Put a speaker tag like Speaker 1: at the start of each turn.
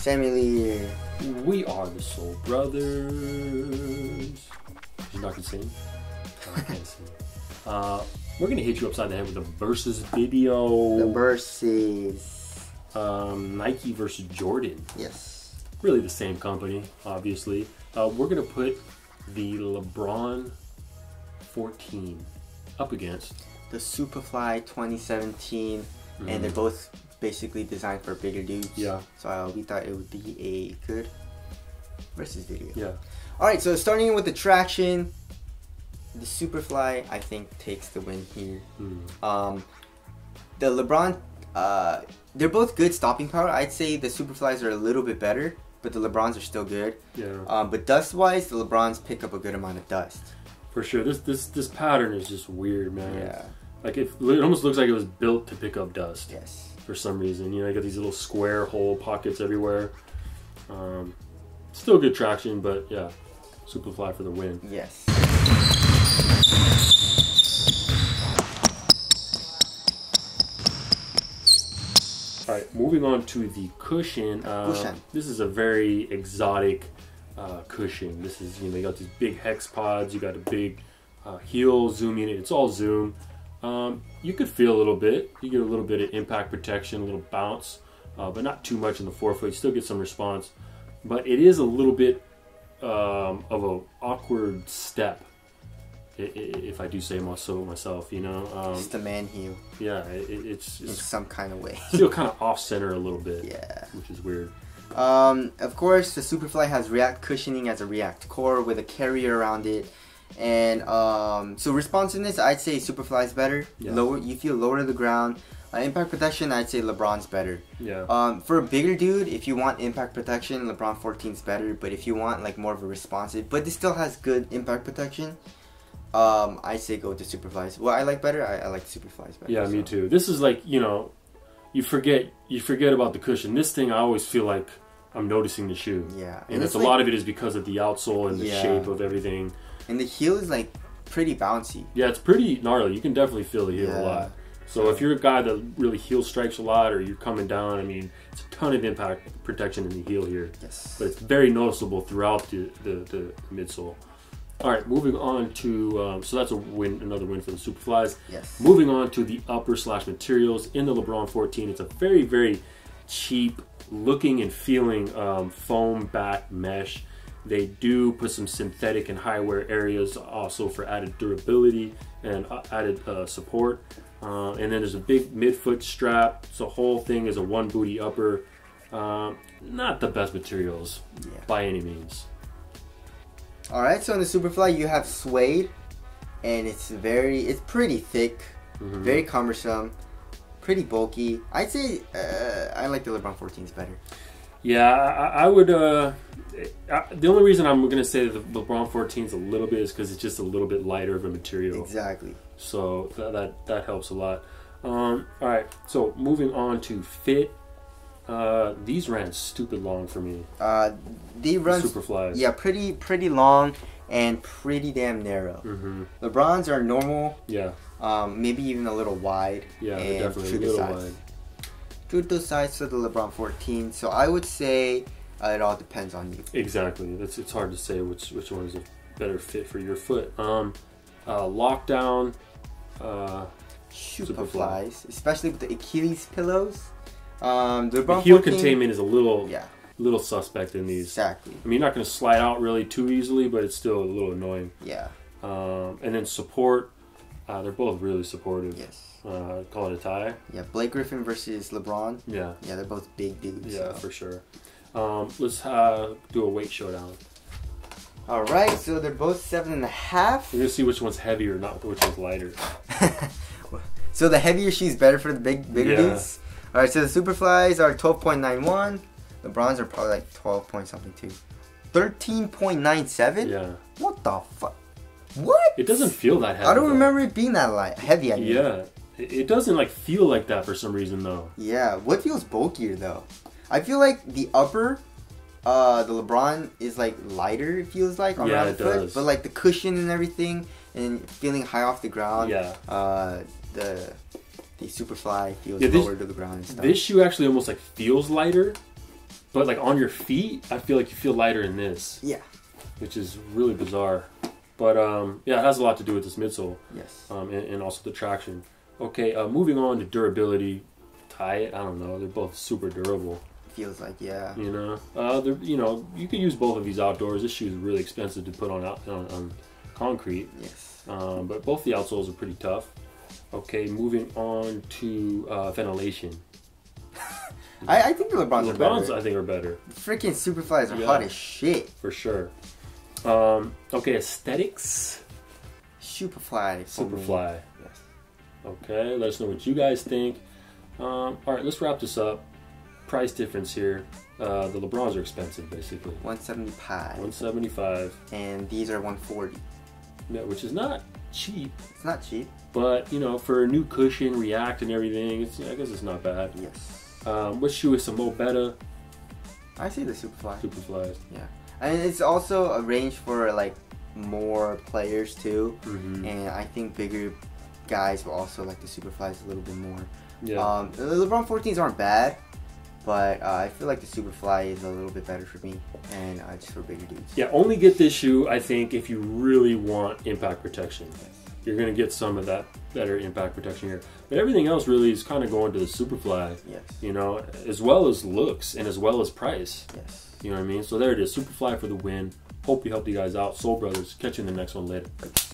Speaker 1: Sammy Lee.
Speaker 2: We are the Soul Brothers. You're not gonna sing? Oh, I can't sing. We're gonna hit you upside the head with a versus video.
Speaker 1: The versus.
Speaker 2: Nike versus Jordan.
Speaker 1: Yes.
Speaker 2: Really the same company, obviously. We're gonna put the Lebron 14 up against
Speaker 1: the Superfly 2017, and they're both basically designed for bigger dudes.
Speaker 2: Yeah.
Speaker 1: So we thought it would be a good versus video.
Speaker 2: Yeah.
Speaker 1: All right, so starting with the traction, the Superfly I think takes the win here. The LeBron, they're both good stopping power. I'd say the Superflies are a little bit better, but the LeBrons are still good.
Speaker 2: Yeah.
Speaker 1: But dust-wise, the LeBrons pick up a good amount of dust.
Speaker 2: For sure. This pattern is just weird, man.
Speaker 1: Yeah.
Speaker 2: Like it almost looks like it was built to pick up dust.
Speaker 1: Yes.
Speaker 2: For some reason, you know, you got these little square hole pockets everywhere. Still good traction, but yeah, Superfly for the win.
Speaker 1: Yes.
Speaker 2: All right, moving on to the cushion. This is a very exotic cushion. This is, you know, you got these big hex pods. You got a big heel zoom unit. It's all zoom. You could feel a little bit. You get a little bit of impact protection, a little bounce, but not too much in the forefoot. You still get some response, but it is a little bit of an awkward step, if I do say so myself. You know,
Speaker 1: just a man heel.
Speaker 2: Yeah, it's
Speaker 1: in some kind of way.
Speaker 2: Still kind of off center a little bit.
Speaker 1: Yeah,
Speaker 2: which is weird.
Speaker 1: Of course, the Superfly has React cushioning as a React core with a carrier around it. And so responsiveness, I'd say Superfly's better. Yeah. Lower, you feel lower to the ground. Impact protection, I'd say LeBron's better.
Speaker 2: Yeah.
Speaker 1: For a bigger dude, if you want impact protection, LeBron 14's better. But if you want like more of a responsive, but this still has good impact protection, I'd say go with the Superflies. What I like better, I like the Superflies better.
Speaker 2: Yeah, so. Me too. This is like, you know, you forget about the cushion. This thing, I always feel like I'm noticing the shoe.
Speaker 1: Yeah.
Speaker 2: And it's a lot of it is because of the outsole and the shape of everything.
Speaker 1: And the heel is like pretty bouncy.
Speaker 2: Yeah, it's pretty gnarly. You can definitely feel the heel a lot. So if you're a guy that really heel strikes a lot, or you're coming down, I mean, it's a ton of impact protection in the heel here.
Speaker 1: Yes.
Speaker 2: But it's very noticeable throughout the midsole. All right, moving on to so that's a win, another win for the Superflies.
Speaker 1: Yes.
Speaker 2: Moving on to the upper / materials in the LeBron 14. It's a very, very cheap looking and feeling foam back mesh. They do put some synthetic and high wear areas also for added durability and added support. And then there's a big midfoot strap. So the whole thing is a one booty upper. Not the best materials by any means.
Speaker 1: Alright, so in the Superfly you have suede, and it's pretty thick, very cumbersome, pretty bulky. I'd say I like the LeBron 14s better.
Speaker 2: Yeah, I would. The only reason I'm going to say that the LeBron 14 is a little bit is because it's just a little bit lighter of a material.
Speaker 1: Exactly.
Speaker 2: So that helps a lot. All right, so moving on to fit. These ran stupid long for me.
Speaker 1: They run
Speaker 2: Superflies.
Speaker 1: Yeah, pretty long and pretty damn narrow. LeBrons are normal.
Speaker 2: Yeah.
Speaker 1: Maybe even a little wide.
Speaker 2: Yeah, they're definitely a little wide.
Speaker 1: True to the size for the LeBron 14, so I would say it all depends on you.
Speaker 2: Exactly. It's hard to say which one is a better fit for your foot. Lockdown.
Speaker 1: Superflies, especially with the Achilles pillows.
Speaker 2: The heel containment is a little suspect in these.
Speaker 1: Exactly.
Speaker 2: I mean, you're not going to slide out really too easily, but it's still a little annoying.
Speaker 1: Yeah.
Speaker 2: And then support. They're both really supportive.
Speaker 1: Yes.
Speaker 2: Call it a tie.
Speaker 1: Yeah, Blake Griffin versus LeBron.
Speaker 2: Yeah.
Speaker 1: Yeah, they're both big dudes.
Speaker 2: Yeah,
Speaker 1: so.
Speaker 2: for sure. Let's do a weight showdown.
Speaker 1: All right, so they're both 7.5.
Speaker 2: We're gonna see which one's heavier, not which one's lighter.
Speaker 1: So the heavier shoe's better for the bigger dudes. All right, so the Superflies are 12.91. LeBrons are probably like 12 point something too. 13.97.
Speaker 2: Yeah.
Speaker 1: What the fuck? What?
Speaker 2: It doesn't feel that heavy.
Speaker 1: I don't remember it being that light, heavy. I mean.
Speaker 2: Yeah, it doesn't like feel like that for some reason though.
Speaker 1: Yeah, what feels bulkier though? I feel like the upper, the LeBron is like lighter. It feels like around the foot, but like the cushion and everything, and feeling high off the ground.
Speaker 2: Yeah.
Speaker 1: The Superfly feels lower to the ground and stuff.
Speaker 2: This shoe actually almost like feels lighter, But like on your feet, I feel like you feel lighter in this.
Speaker 1: Yeah.
Speaker 2: Which is really bizarre. But yeah, it has a lot to do with this midsole.
Speaker 1: Yes.
Speaker 2: And also the traction. Okay, moving on to durability. Tie it, I don't know. They're both super durable.
Speaker 1: Feels like, yeah.
Speaker 2: You know, you can use both of these outdoors. This shoe is really expensive to put on concrete.
Speaker 1: Yes.
Speaker 2: But both the outsoles are pretty tough. Okay, moving on to ventilation.
Speaker 1: I think the Lebrons are better.
Speaker 2: I think are better.
Speaker 1: The freaking Superflies are hot as shit.
Speaker 2: For sure. Okay, aesthetics.
Speaker 1: Superfly.
Speaker 2: Superfly.
Speaker 1: Yes.
Speaker 2: Okay, let us know what you guys think. All right, let's wrap this up. Price difference here. The Lebrons are expensive, basically.
Speaker 1: 175.
Speaker 2: 175.
Speaker 1: And these are 140.
Speaker 2: Yeah, which is not cheap.
Speaker 1: It's not cheap.
Speaker 2: But, you know, for a new cushion, React and everything, I guess it's not bad.
Speaker 1: Yes.
Speaker 2: What shoe is some more better?
Speaker 1: I say the Superfly.
Speaker 2: Superflies.
Speaker 1: Yeah. And it's also a range for, like, more players, too. And I think bigger guys will also like the Superflies a little bit more.
Speaker 2: Yeah.
Speaker 1: The LeBron 14s aren't bad, but I feel like the Superfly is a little bit better for me, and just for bigger dudes.
Speaker 2: Yeah, only get this shoe, I think, if you really want impact protection.
Speaker 1: Yes.
Speaker 2: You're going to get some of that better impact protection here. But everything else really is kind of going to the Superfly.
Speaker 1: Yes.
Speaker 2: You know, as well as looks and as well as price.
Speaker 1: Yes.
Speaker 2: You know what I mean? So there it is. Superfly for the win. Hope we helped you guys out. Soul Brothers. Catch you in the next one later.